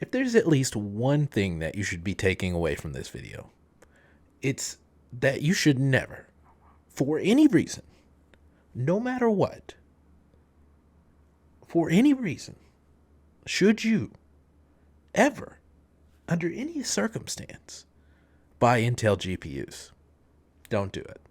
If there's at least one thing that you should be taking away from this video, it's that you should never, for any reason, no matter what, for any reason, should you ever, under any circumstance, buy Intel GPUs. Don't do it.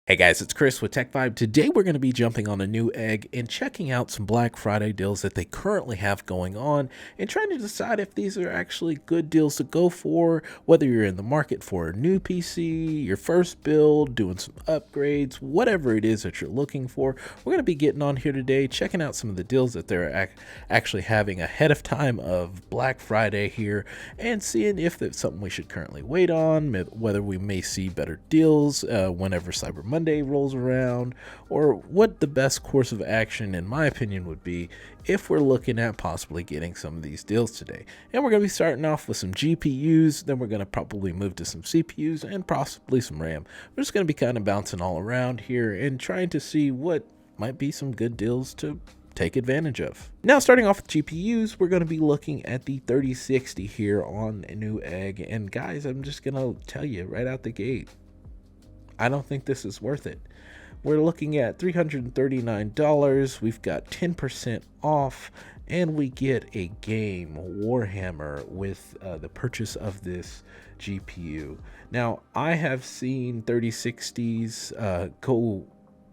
Hey guys, it's Chris with Tech Vibe. Today we're going to be jumping on a Newegg and checking out some Black Friday deals that they currently have going on and trying to decide if these are actually good deals to go for, whether you're in the market for a new PC, your first build, doing some upgrades, whatever it is that you're looking for. We're going to be getting on here today, checking out some of the deals that they're actually having ahead of time of Black Friday here and seeing if that's something we should currently wait on, whether we may see better deals whenever Cyber Monday rolls around, or what the best course of action in my opinion would be if we're looking at possibly getting some of these deals today. And we're going to be starting off with some GPUs, then we're going to probably move to some CPUs and possibly some RAM. We're just going to be kind of bouncing all around here and trying to see what might be some good deals to take advantage of. Now, starting off with GPUs, we're going to be looking at the 3060 here on Newegg, and guys, I'm just going to tell you right out the gate, I don't think this is worth it. We're looking at $339. We've got 10% off, and we get a game, Warhammer, with the purchase of this GPU. Now, I have seen 3060s go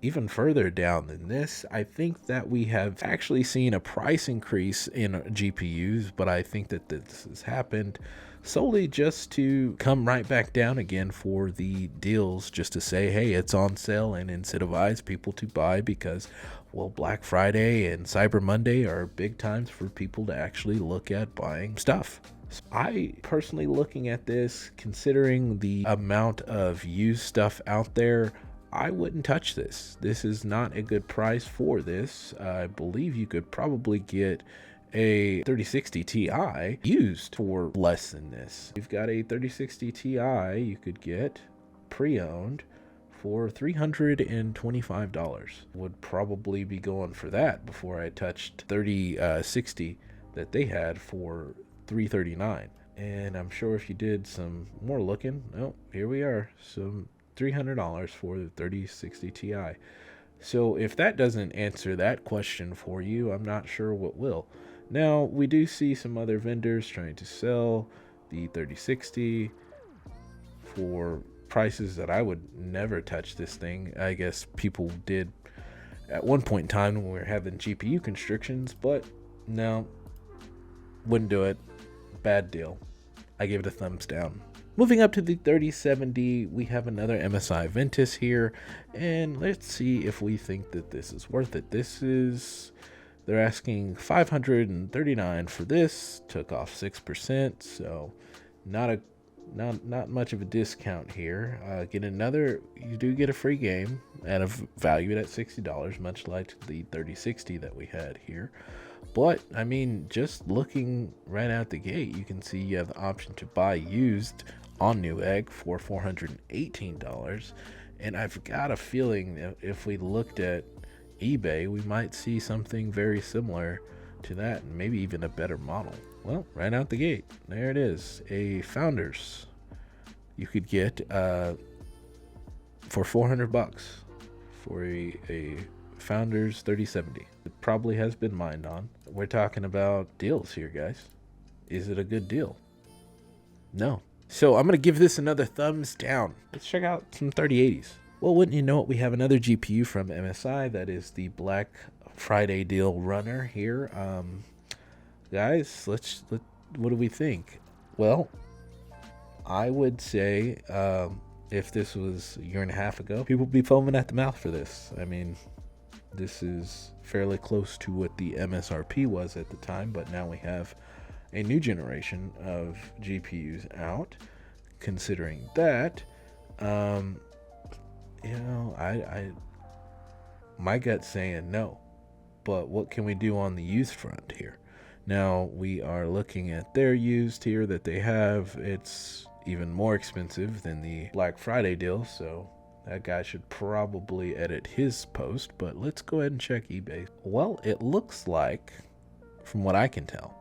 even further down than this. I think that we have actually seen a price increase in GPUs, but I think that this has happened solely just to come right back down again for the deals, just to say, hey, it's on sale, and incentivize people to buy because, well, Black Friday and Cyber Monday are big times for people to actually look at buying stuff. I personally, looking at this, considering the amount of used stuff out there, I wouldn't touch this. This is not a good price for this. I believe you could probably get a 3060 Ti used for less than this. You've got a 3060 Ti you could get pre-owned for $325. Would probably be going for that before I touched 3060 that they had for $339. And I'm sure if you did some more looking, oh, here we are, some $300 for the 3060 Ti. So if that doesn't answer that question for you, I'm not sure what will. Now, we do see some other vendors trying to sell the 3060 for prices that I would never touch this thing. I guess people did at one point in time when we were having GPU constrictions, but no, wouldn't do it. Bad deal. I give it a thumbs down. Moving up to the 3070, we have another MSI Ventus here, and let's see if we think that this is worth it. They're asking $539 for this, took off 6%, so not much of a discount here. You do get a free game at a valued at $60, much like the 3060 that we had here. But I mean, just looking right out the gate, you can see you have the option to buy used on Newegg for $418, and I've got a feeling that if we looked at eBay, we might see something very similar to that, and maybe even a better model. Well, right out the gate, there it is, a Founders. You could get for $400 for a Founders 3070. It probably has been mined on. We're talking about deals here, guys. Is it a good deal? No. So I'm going to give this another thumbs down. Let's check out some 3080s. Well, wouldn't you know it, we have another GPU from MSI. That is the Black Friday deal runner here. Guys, what do we think? Well, I would say if this was a year and a half ago, people would be foaming at the mouth for this. I mean, this is fairly close to what the MSRP was at the time, but now we have a new generation of GPUs out. Considering that, my gut's saying no. But what can we do on the used front here? Now we are looking at their used here that they have. It's even more expensive than the Black Friday deal, so that guy should probably edit his post. But let's go ahead and check eBay. Well, it looks like, from what I can tell,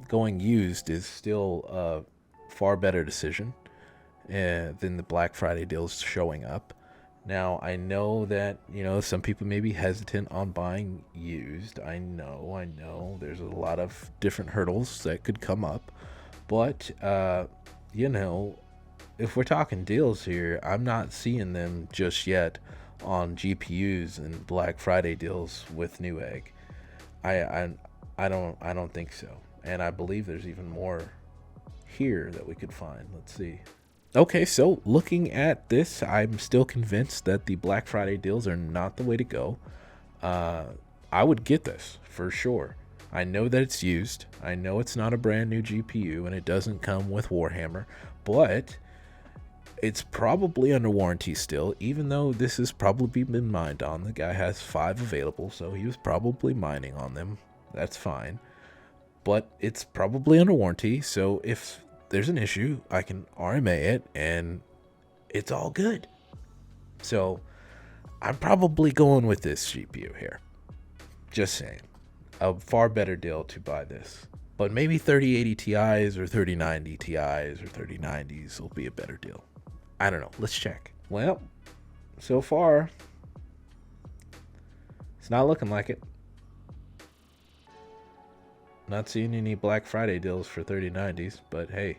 going used is still a far better decision than the Black Friday deals showing up. Now, I know that, some people may be hesitant on buying used. I know. There's a lot of different hurdles that could come up. But, if we're talking deals here, I'm not seeing them just yet on GPUs and Black Friday deals with Newegg. I don't think so. And I believe there's even more here that we could find. Let's see. Okay, so looking at this, I'm still convinced that the Black Friday deals are not the way to go. I would get this for sure. I know that it's used. I know it's not a brand new GPU and it doesn't come with Warhammer, but it's probably under warranty still, even though this has probably been mined on. The guy has 5 available, so he was probably mining on them. That's fine. But it's probably under warranty, so if there's an issue, I can RMA it and it's all good. So I'm probably going with this GPU here. Just saying. A far better deal to buy this. But maybe 3080 Ti's or 3090 Ti's or 3090s will be a better deal. I don't know. Let's check. Well, so far, it's not looking like it. Not seeing any Black Friday deals for 3090s, but hey.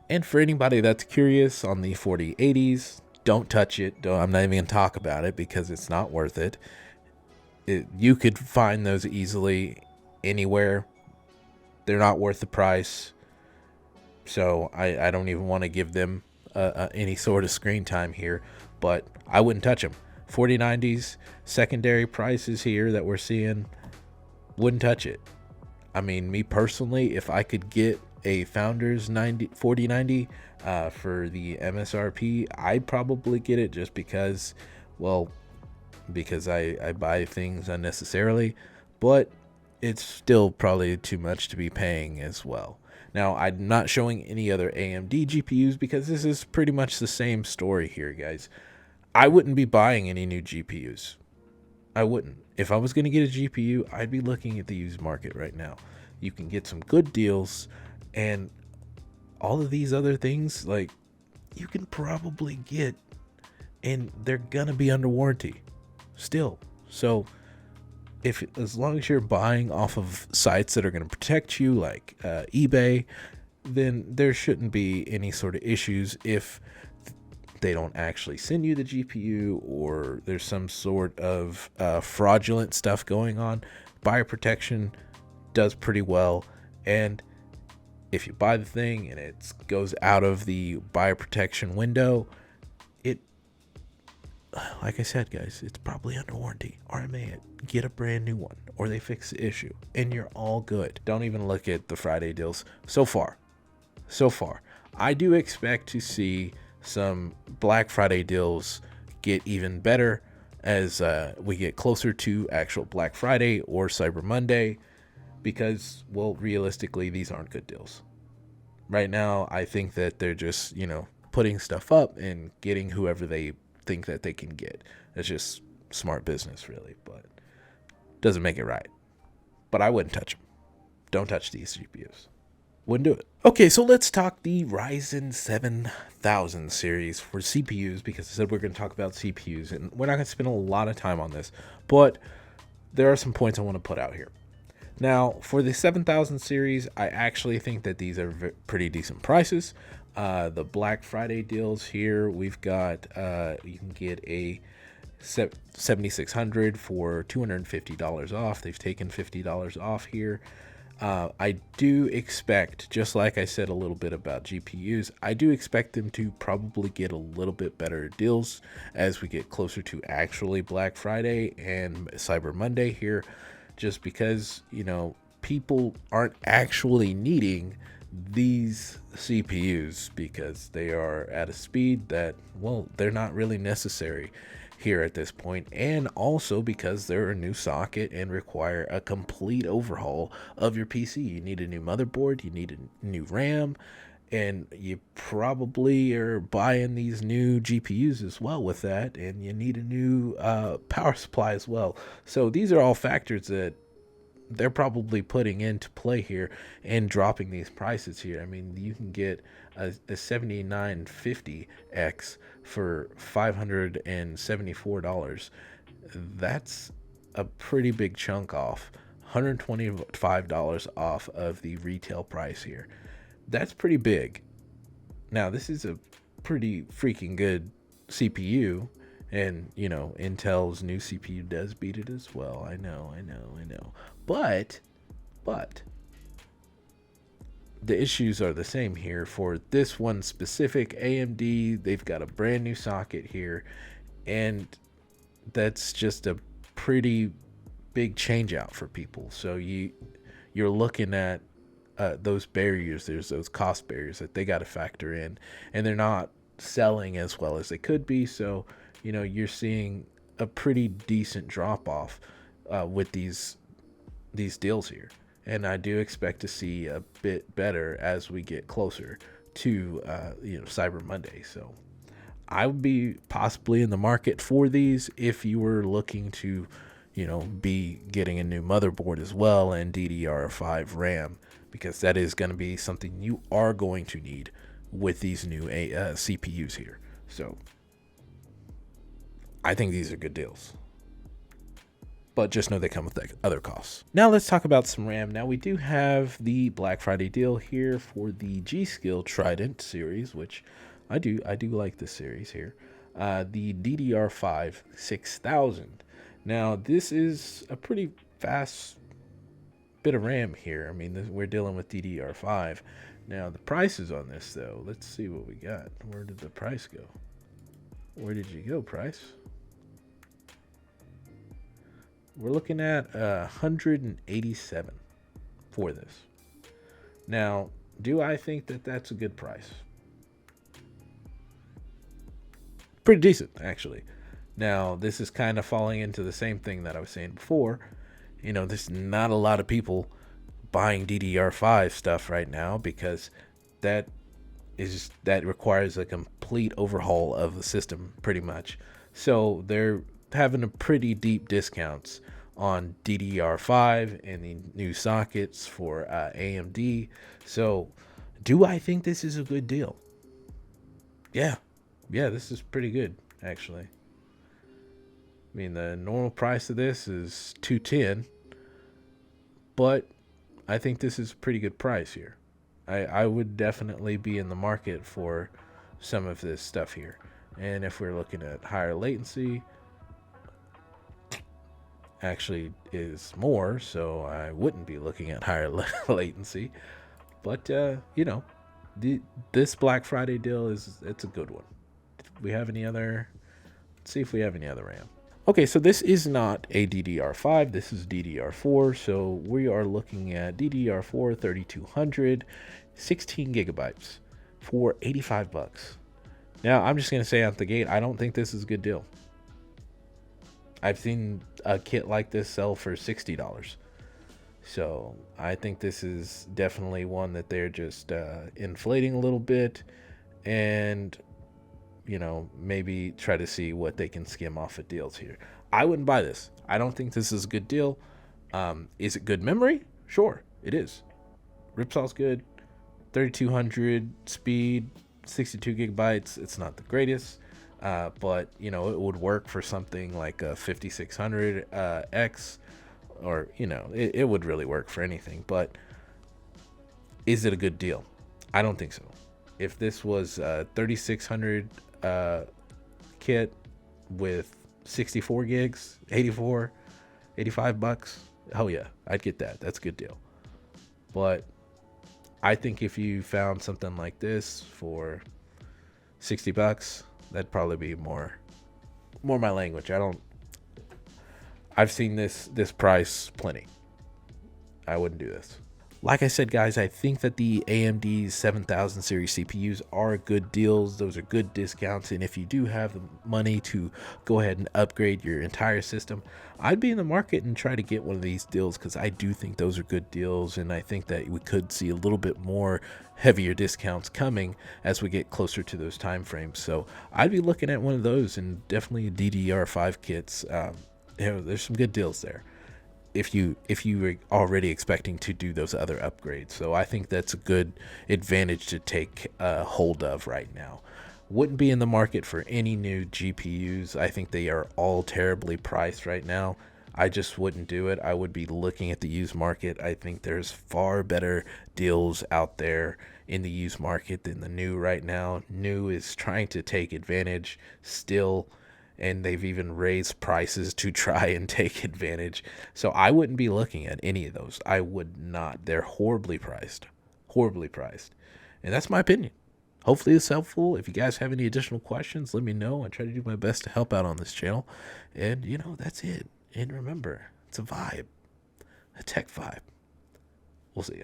And for anybody that's curious on the 4080s, don't touch it. I'm not even going to talk about it because it's not worth it. You could find those easily anywhere. They're not worth the price. So I don't even want to give them any sort of screen time here, but I wouldn't touch them. 4090s, secondary prices here that we're seeing, wouldn't touch it. I mean, me personally, if I could get a Founders 4090 for the MSRP, I'd probably get it just because I buy things unnecessarily, but it's still probably too much to be paying as well. Now, I'm not showing any other AMD GPUs because this is pretty much the same story here, guys. I wouldn't be buying any new GPUs. I wouldn't. If I was going to get a GPU, I'd be looking at the used market right now. You can get some good deals, and all of these other things, like, you can probably get, and they're going to be under warranty still. So, as long as you're buying off of sites that are going to protect you, like eBay, then there shouldn't be any sort of issues if they don't actually send you the GPU or there's some sort of fraudulent stuff going on. Buyer protection does pretty well, and if you buy the thing and it goes out of the buyer protection window, like I said, guys, it's probably under warranty. RMA it, get a brand new one, or they fix the issue, and you're all good. Don't even look at the Friday deals so far. I do expect to see some Black Friday deals get even better as we get closer to actual Black Friday or Cyber Monday, because, well, realistically, these aren't good deals. Right now, I think that they're just, putting stuff up and getting whoever they think that they can get. It's just smart business, really, but doesn't make it right. But I wouldn't touch them. Don't touch these GPUs. Wouldn't do it. Okay, so let's talk the Ryzen 7000 series for CPUs, because I said we're going to talk about CPUs, and we're not going to spend a lot of time on this, but there are some points I want to put out here. Now, for the 7000 series, I actually think that these are pretty decent prices. The Black Friday deals here, we've got, you can get a 7600 for $250 off. They've taken $50 off here. I do expect, just like I said a little bit about GPUs, I do expect them to probably get a little bit better deals as we get closer to actually Black Friday and Cyber Monday here, just because, people aren't actually needing these CPUs because they are at a speed that, well, they're not really necessary here at this point, and also because they're a new socket and require a complete overhaul of your PC. You need a new motherboard, you need a new RAM, And you probably are buying these new GPUs as well with that, and you need a new power supply as well. So these are all factors that they're probably putting into play here and dropping these prices here. I mean, you can get a 7950X for $574. That's a pretty big chunk off. $125 off of the retail price here. That's pretty big. Now, this is a pretty freaking good CPU, and Intel's new CPU does beat it as well. I know. But the issues are the same here for this one specific AMD. They've got a brand new socket here, and that's just a pretty big change out for people. So you're looking at those barriers. There's those cost barriers that they got to factor in, and they're not selling as well as they could be. So you're seeing a pretty decent drop off with these deals here, and I do expect to see a bit better as we get closer to Cyber Monday. So I would be possibly in the market for these if you were looking to be getting a new motherboard as well and DDR5 RAM, because that is going to be something you are going to need with these new CPUs here. So I think these are good deals, but just know they come with other costs. Now let's talk about some RAM. Now we do have the Black Friday deal here for the G-Skill Trident series, which I do like this series here. The DDR5 6000. Now this is a pretty fast bit of RAM here. I mean, we're dealing with DDR5. Now the prices on this though, let's see what we got. Where did the price go? Where did you go, price? We're looking at 187 for this. Now, do I think that that's a good price? Pretty decent, actually. Now, this is kind of falling into the same thing that I was saying before. There's not a lot of people buying DDR5 stuff right now, because that requires a complete overhaul of the system pretty much. So they're having a pretty deep discounts on DDR5 and the new sockets for AMD. So do I think this is a good deal? Yeah, this is pretty good, actually. I mean, the normal price of this is $210, but I think this is a pretty good price here. I would definitely be in the market for some of this stuff here. And if we're looking at higher latency, actually is more, so I wouldn't be looking at higher latency. But this Black Friday deal it's a good one. We have any other? Let's see if we have any other RAM. Okay, so this is not a DDR5, this is DDR4. So we are looking at DDR4 3200, 16 gigabytes for $85. Now, I'm just going to say out the gate, I don't think this is a good deal. I've seen a kit like this sell for $60. So I think this is definitely one that they're just inflating a little bit, and maybe try to see what they can skim off of deals here. I wouldn't buy this. I don't think this is a good deal. Is it good memory? Sure, it is. Ripsaw's good. 3200 speed, 62 gigabytes. It's not the greatest, but it would work for something like a 5600 X, or it would really work for anything. But is it a good deal? I don't think so. If this was 3600 kit with 64 gigs, $85, oh yeah, I'd get that. That's a good deal. But I think if you found something like this for $60, that'd probably be more my language. I've seen this price plenty. I wouldn't do this. Like I said, guys, I think that the AMD 7000 series CPUs are good deals. Those are good discounts. And if you do have the money to go ahead and upgrade your entire system, I'd be in the market and try to get one of these deals, because I do think those are good deals. And I think that we could see a little bit more heavier discounts coming as we get closer to those time frames. So I'd be looking at one of those, and definitely DDR5 kits. There's some good deals there if you were already expecting to do those other upgrades. So I think that's a good advantage to take hold of right now. Wouldn't be in the market for any new GPUs. I think they are all terribly priced right now. I just wouldn't do it. I would be looking at the used market. I think there's far better deals out there in the used market than the new right now. New is trying to take advantage still, and they've even raised prices to try and take advantage. So I wouldn't be looking at any of those. I would not. They're horribly priced. Horribly priced. And that's my opinion. Hopefully it's helpful. If you guys have any additional questions, let me know. I try to do my best to help out on this channel. And, that's it. And remember, it's a vibe, a tech vibe. We'll see you.